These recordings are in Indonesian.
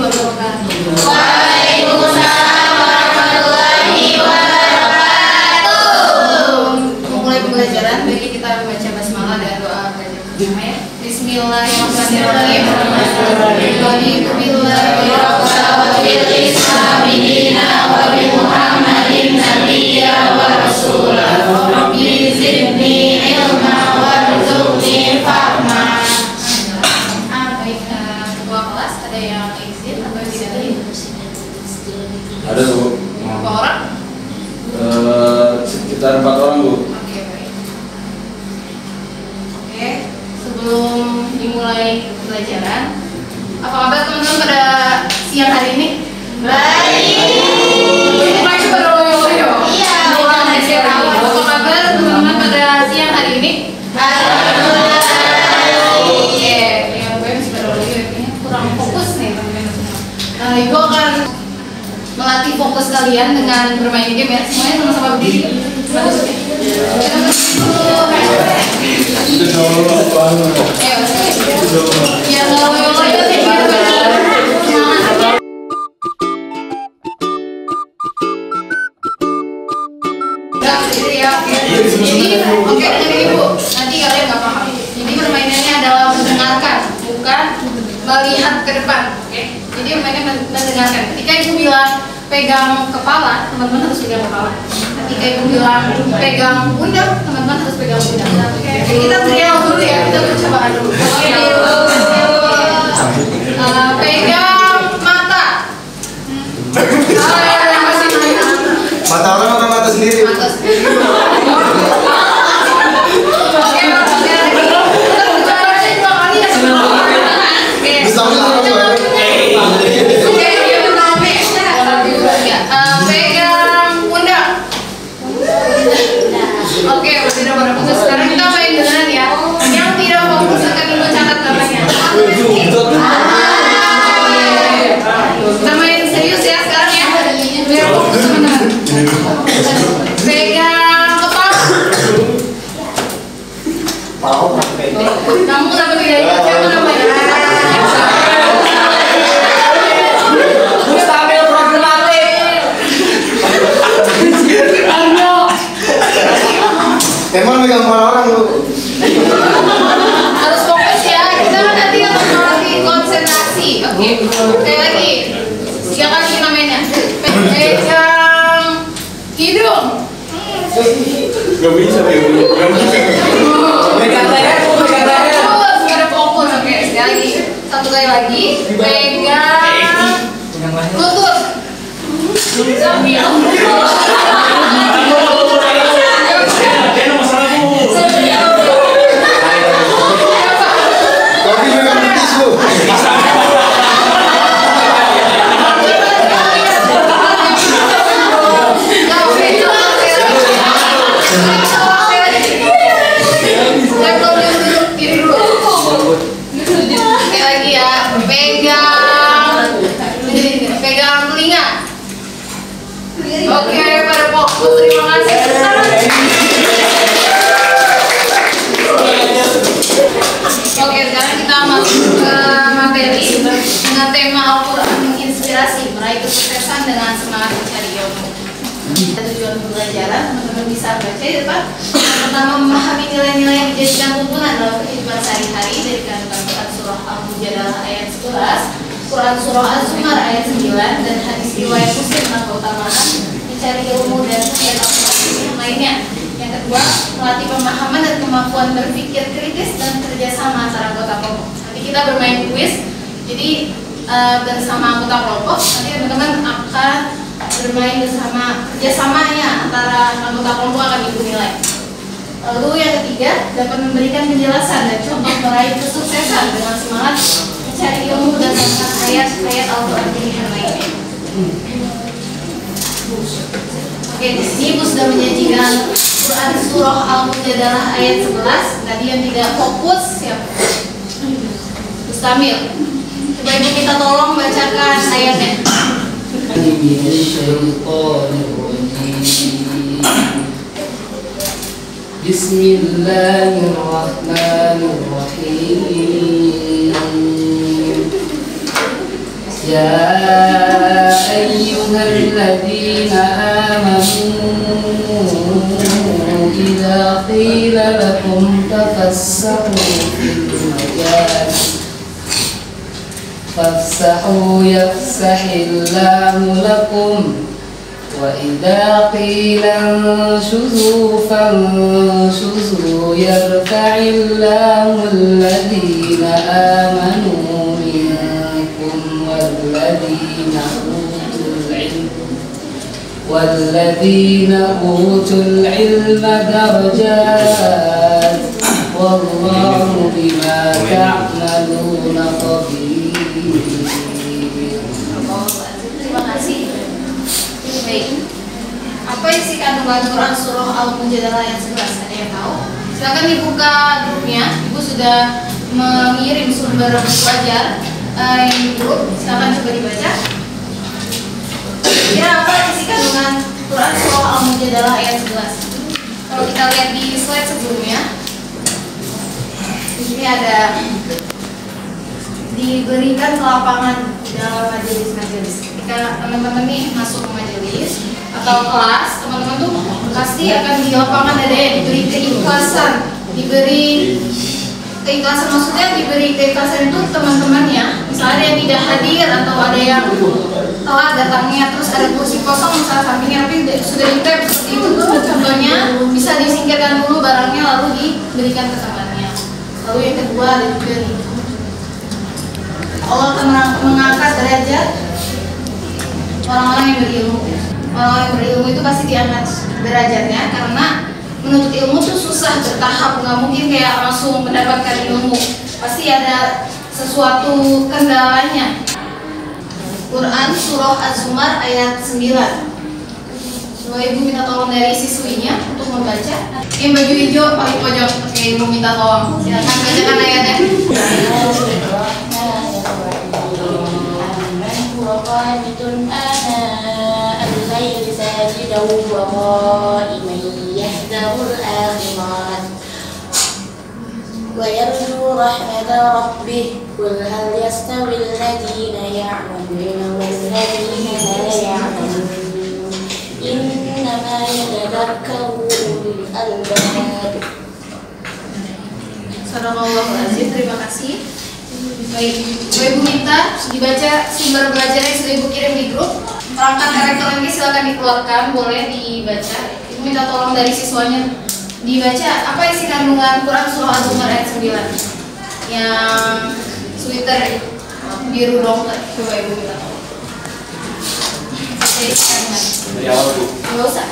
wabarakatuh. Waalaikumsalam warahmatullahi wabarakatuh. Memulai pembelajaran, bagi kita membaca basmalah dan doa belajar bersama ya. Bismillahirrahmanirrahim. Raditu billahi rabban wa bil islami dinan wa bi Muhammadin nabiyyan wa rasulan. Rabbi zidni ilma warzuqni fahma. Ketua kelas ada yang izin atau tidak ada? Ada Bu. Berapa orang? Sekitar 4 orang Bu. Oke, baik. Oke, sebelum dimulai pembelajaran, apa kabar teman-teman pada siang hari ini? Baik. Masih pada loyo-loyo? Iya. Apa kabar teman-teman pada siang hari ini? Alhamdulillah. Oke, ya gue masih pada loyo, kayaknya kurang fokus nih teman-teman semua. Nah, Ibu akan melatih fokus kalian dengan bermain game ya. Semuanya sama-sama berdiri. Bagus. Ya, loyo-loyo nih. Jadi, oke dengan Ibu, nanti kalian nggak paham. Jadi permainannya adalah mendengarkan, bukan melihat ke depan. Oke, jadi permainannya mendengarkan. Ketika Ibu bilang pegang kepala, teman-teman harus pegang kepala. Ketika Ibu bilang pegang pundak, teman-teman harus pegang pundak. Jadi kita trial dulu ya, kita percobaan dulu. Pegang mata. Mata orang atau mata sendiri? Mata sendiri. Pegang pundak. Oke, tidak pada fokus. Sekarang kita main beneran ya. Yang tidak fokus akan Ibu catat namanya. Kita main serius ya sekarang ya. Biar fokus teman-teman. Pegang kepala. Kamu kenapa tidak ingat siapa namanya? Emang megang kepala orang Bu. Harus fokus ya, kita nanti akan melatih konsentrasi. Oke, sekali lagi 3 kali kita mainnya. Pegang hidung. Gak bisa Bu. Pegang leher Bu, pegang leher. Fokus, ada fokus. Oke, sekali lagi. 1 kali lagi. Pegang lutut. Tapi megang betis Bu. Sekali lagi ya, pegang telinga. Oke, pada fokus, terima kasih. Oke, sekarang kita masuk ke materi dengan tema Al-Quran menginspirasi meraih kesuksesan dengan semangat mencari ilmu. Tujuan pembelajaran, teman-teman bisa baca ya Pak. Yang pertama, memahami nilai-nilai yang dijadikan tuntunan dalam kehidupan sehari-hari dari kandungan Quran surah Al-Mujadalah ayat 11, Quran surah Az-Zumar ayat 9, dan hadis riwayat Muslim tentang keutamaan mencari ilmu dan ayat Al-Quran yang lainnya. Yang kedua, melatih pemahaman dan kemampuan berpikir kritis dan kerjasama antara anggota kelompok. Nanti kita bermain kuis, jadi bersama anggota kelompok, nanti teman-teman akan bermain bersama, kerjasamanya antara anggota kelompok akan Ibu nilai. Lalu yang ketiga, dapat memberikan penjelasan dan contoh meraih kesuksesan dengan semangat mencari ilmu dan tentang ayat-ayat Al-Quran yang lainnya. Oke, di sini Ibu sudah menyajikan Quran surah Al-Mujadalah ayat 11. Tadi yang tidak fokus siapa? Mustamil. Coba Ibu kita tolong bacakan ayatnya. Bismillahirrahmanirrahim. يا أيها الذين آمنوا إذا قيل لكم تفسحوا في المجال فافسحوا يفسح الله لكم وإذا قيل انشزوا فانشزوا يرفع الله الذين آمنوا منكم والذين أوتوا العلم درجات والله بما تعملون خبير. Terima kasih. Baik. Apa isi kandungan Quran surah Al-Mujadalah ayat 11? Ada yang tahu? Silakan dibuka grupnya. Ibu sudah mengirim sumber buku ajar di grup. Silakan coba dibaca. Kira apa isi kandungan Quran surah Al-Mujadalah ayat 11? Kalau kita lihat di slide sebelumnya, di sini ada diberikan ke lapangan dalam majelis-majelis. Ketika teman-teman nih masuk ke majelis atau kelas, teman-teman tuh pasti akan di lapangan ada yang diberi keikhlasan, diberi keikhlasan, maksudnya diberi keikhlasan itu teman-temannya. Misalnya ada yang tidak hadir atau ada yang telat datangnya, terus ada kursi kosong misalnya sampingnya tapi sudah di-tap seperti itu tuh contohnya bisa disingkirkan dulu barangnya lalu diberikan ke temannya. Lalu yang kedua ada juga nih, Allah akan mengangkat derajat orang-orang yang berilmu. Orang-orang yang berilmu itu pasti diangkat derajatnya karena menuntut ilmu tuh susah, bertahap, nggak mungkin kayak langsung mendapatkan ilmu. Pasti ada sesuatu kendalanya. Quran surah Az-Zumar ayat 9. Coba ibu minta tolong dari siswinya untuk membaca. Yang baju hijau paling pojok, oke ibu minta tolong. Silakan bacakan ayatnya. قانتٌ آناء الليل ساجدا وقائما يحذر الآخرة ويرجو رحمة ربه قل هل يستوي الذين يعلمون والذين لا يعلمون إنما يتذكر أولو الألباب. Sadaqallahul Azim. Terima kasih. Baik, Ibu minta dibaca sumber belajar yang sudah Ibu kirim di grup. Perangkat elektronik silakan dikeluarkan, boleh dibaca. Ibu minta tolong dari siswanya dibaca apa isi kandungan Quran surah Az-Zumar ayat 9. Yang sweater biru dong, coba Ibu minta tolong. Oke, Dari awal Bu. nggak usah.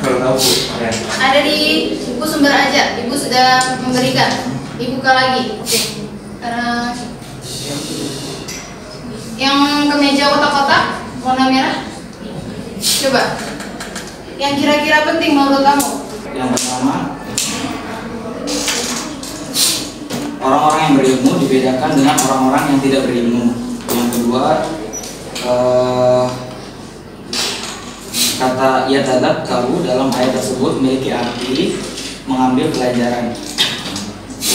Baru tahu Bu. Ada di buku sumber aja, Ibu sudah memberikan. Dibuka lagi. Oke. Karena yang kemeja kotak-kotak warna merah, coba yang kira-kira penting menurut kamu. Yang pertama, orang-orang yang berilmu dibedakan dengan orang-orang yang tidak berilmu. Yang kedua, kata yatadzakkaru dalam ayat tersebut memiliki arti mengambil pelajaran.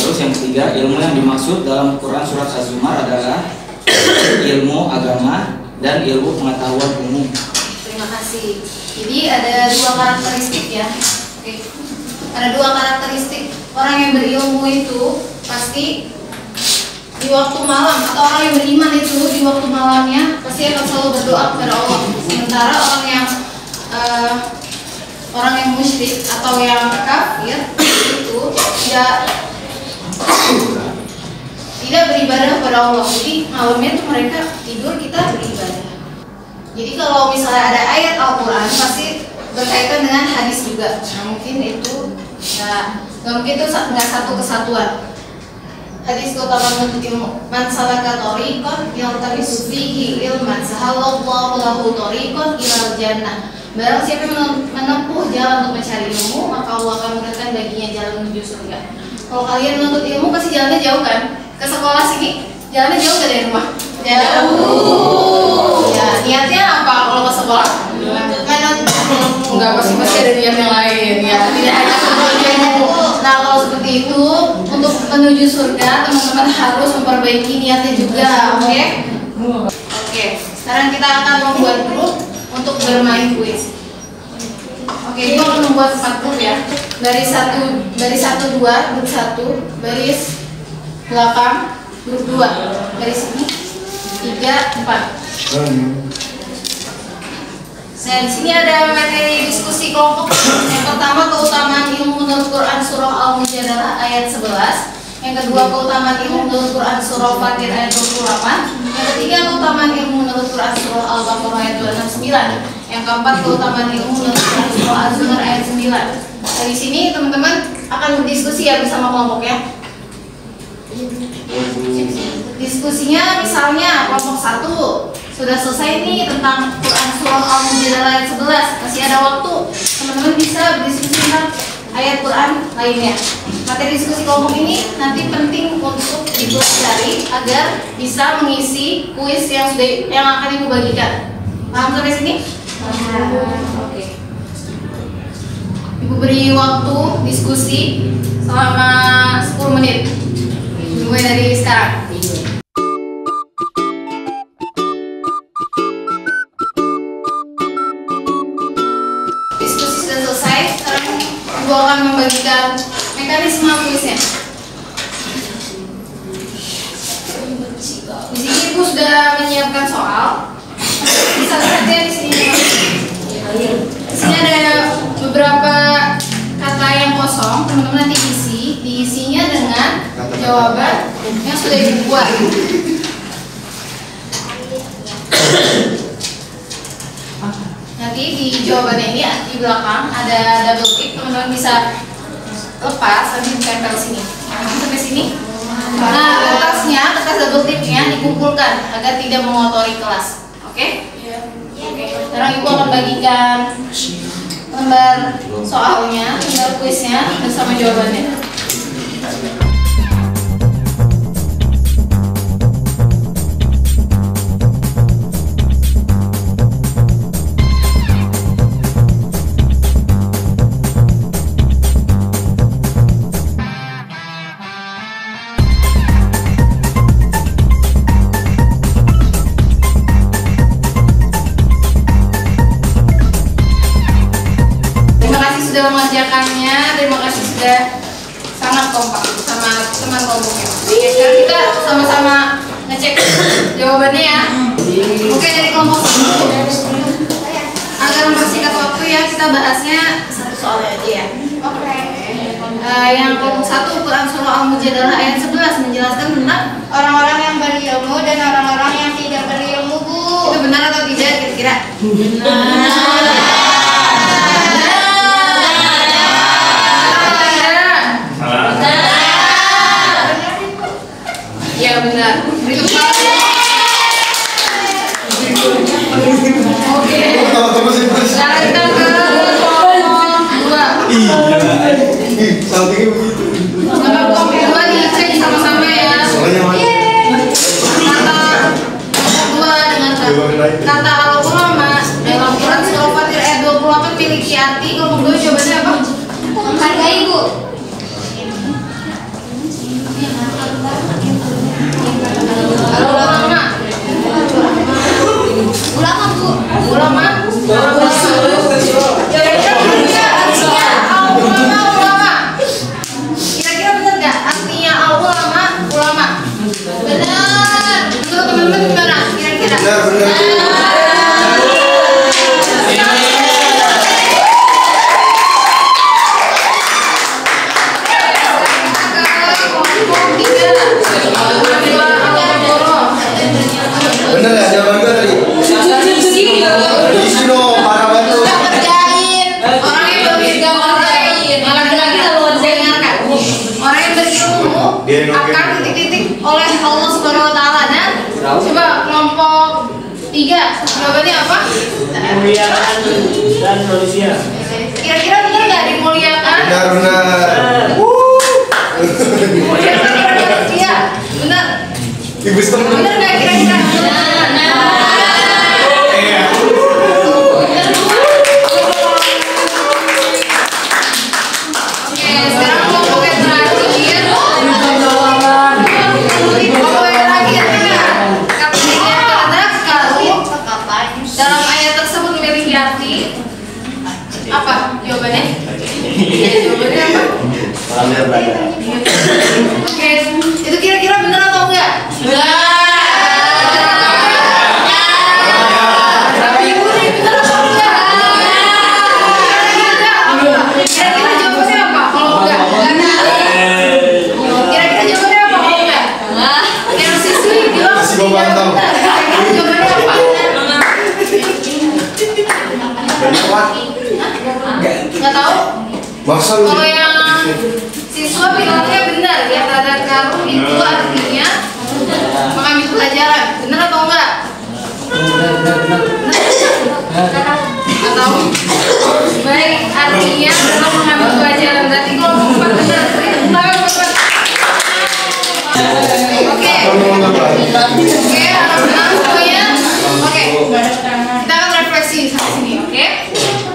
Terus yang ketiga, ilmu yang dimaksud dalam Quran surat Az-Zumar adalah ilmu agama dan ilmu pengetahuan umum. Terima kasih. Jadi ada dua karakteristik ya. Oke. Ada dua karakteristik orang yang berilmu itu pasti di waktu malam, atau orang yang beriman itu di waktu malamnya pasti akan selalu berdoa kepada Allah. Sementara orang yang musyrik atau yang kafir itu tidak beribadah kepada Allah. Jadi malamnya tuh mereka tidur, kita beribadah. Jadi kalau misalnya ada ayat Al-Quran pasti berkaitan dengan hadis juga. Nah mungkin itu nggak mungkin itu nggak satu kesatuan. Hadis keutamaan menuntut ilmu. Man salaka thariqan yaltamisu fihi ilman sahalallahu lahu thariqan ilal jannah. Barang siapa yang menempuh jalan untuk mencari ilmu, maka Allah akan mudahkan baginya jalan menuju surga. Kalau kalian menuntut ilmu pasti jalannya jauh kan? Ke sekolah sini jalannya jauh gak dari rumah? Jauh. Ya niatnya apa kalau ke sekolah? Enggak, pasti ada niat yang lain ya. Tidak hanya menuntut ilmu. Nah kalau seperti itu untuk menuju surga teman-teman harus memperbaiki niatnya juga, oke? Sekarang kita akan membuat grup untuk bermain kuis. Oke, Ibu akan membuat 4 grup ya. Dari 1 2 grup 1, baris belakang grup 2. Dari sini 3 4. Nah, di sini ada materi diskusi kelompok. Yang pertama, keutamaan ilmu menurut Quran surah Al-Mujadalah ayat 11. Yang kedua, keutamaan ilmu menurut Quran surah Fatir ayat 28. Yang ketiga, keutamaan ilmu menurut Quran surah Al-Baqarah ayat 269. Yang keempat, keutamaan ilmu menurut Quran surah Az-Zumar ayat 9. Dari sini teman-teman akan berdiskusi ya bersama kelompok ya. Diskusinya misalnya kelompok 1 sudah selesai nih tentang Quran surah Al-Mujadalah ayat 11. Masih ada waktu, teman-teman bisa berdiskusi tentang ayat Quran lainnya. Materi diskusi kelompok ini nanti penting untuk dipelajari agar bisa mengisi kuis yang akan Ibu bagikan. Paham sampai sini? Oke. Ibu beri waktu diskusi selama 10 menit. Mulai dari sekarang. Diskusi sudah selesai. Sekarang Ibu akan membagikan mekanisme kuisnya. Di sini Ibu sudah menyiapkan soal. Bisa lihat ya di sini. Di sini ada beberapa kata yang kosong. Teman-teman nanti diisinya dengan jawaban yang sudah Ibu buat. Nanti di jawabannya ini di belakang ada double tick, teman-teman bisa lepas nanti ditempel sini. Sampai sini. Nah, kertas double tipnya dikumpulkan agar tidak mengotori kelas. Oke? Oke. Sekarang Ibu akan bagikan lembar soalnya, lembar kuisnya bersama jawabannya. Sudah mengerjakannya, terima kasih sudah sangat kompak sama teman kelompoknya. Oke, sekarang kita sama-sama ngecek jawabannya ya. Oke, dari kelompok 1 agar mempersingkat waktu ya, kita bahasnya satu soal aja ya. Oke. Yang kelompok 1 Quran surah Al-Mujadalah ayat 11 menjelaskan tentang orang-orang yang berilmu dan orang-orang yang tidak berilmu, Bu. itu benar atau tidak kira-kira? Benar. Ya benar. Berikutnya. Oke. Sekarang kita ke kelompok 2. Saltingnya begitu. Kelompok 2 dicek sama-sama ya. Kata al-ulama dalam Quran surah Fatir ayat 28 miliki arti. Kelompok 2 jawabannya apa? Menghargai, Bu. Ulama Bu. Ulama. Kira-kira benar nggak artinya al-ulama? Ulama. Benar. Menurut teman-teman gimana? Kira-kira? Benar. Bener ya jawaban gue tadi. Isi dong, parah banget. Orang yang berilmu akan titik-titik oleh Allah Subhanahu Wa Taala. Nah, coba kelompok 3 jawabannya apa? Kemuliaan dan manusia. Kira-kira benar nggak dimuliakan? Benar. Dimuliakan manusia. Benar. Ibu seneng. Benar nggak kira-kira? Sekarang kelompok yang terakhir. Kelompok yang terakhir katanya ada kalau Jawabannya apa? Belajar belajar. Oke, itu kira-kira benar atau enggak? Tapi ibu nih benar atau enggak? Kira-kira jawabannya apa? Kalau enggak? Kira-kira jawabannya apa? Kalau enggak? Yang siswi bilang Masih tidak memantau. benar. Kira-kira jawabannya apa? Banyak Pak. Nggak tahu? Masa lu? Kalau yang siswa bilangnya benar, ya tadakaru itu artinya mengambil pelajaran. Benar atau enggak? Nggak tahu. Baik, artinya adalah mengambil pelajaran. Berarti kalau empat benar, Oke, harap tenang semuanya. Oke, kita akan refleksi sampai sini, oke?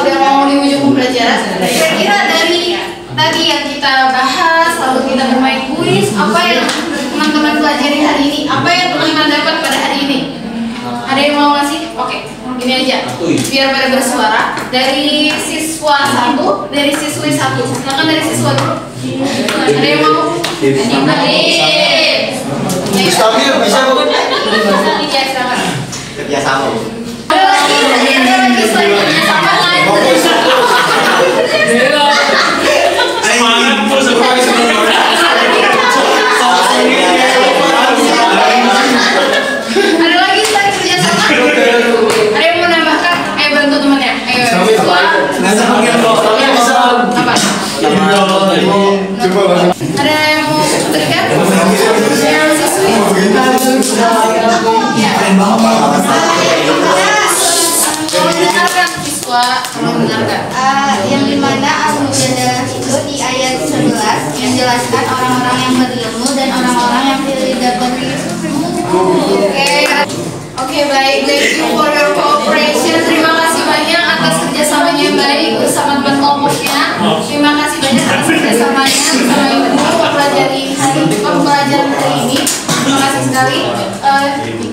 Udah mau di ujung pembelajaran. Kira-kira dari tadi yang kita bahas, lalu kita bermain kuis, apa yang teman-teman pelajari hari ini? Apa yang teman-teman dapat pada hari ini? Ada yang mau ngasih? Oke, gini aja. Biar pada bersuara. Dari siswa 1, dari siswi 1. Silakan dari siswa dulu. Ada yang mau? Stabil bisa Bu. Iya, silakan. Kerjasama. Ada lagi selain kerjasama lain. Semangat Bu, semangat. Ada lagi selain kerjasama? Ada yang mau nambahkan? Ayo bantu temannya. Ayo. Siswa. Apa? Coba langsung. Ada yang mau berikan? Yang siswi? Tolong dengarkan siswa, tolong dengarkan. Yang dimana al-mujadalah itu di ayat 11 menjelaskan orang-orang yang berilmu dan orang-orang yang tidak berilmu. Oke, baik. Thank you for your cooperation. Terima kasih banyak atas kerjasamanya yang baik bersama teman kelompoknya. Terima kasih banyak atas kerjasamanya bersama ibu mempelajari pembelajaran hari ini. Terima kasih sekali.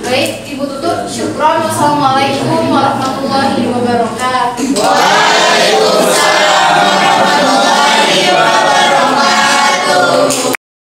Baik, Ibu Tutut. Syukron. Wassalamualaikum warahmatullahi wabarakatuh.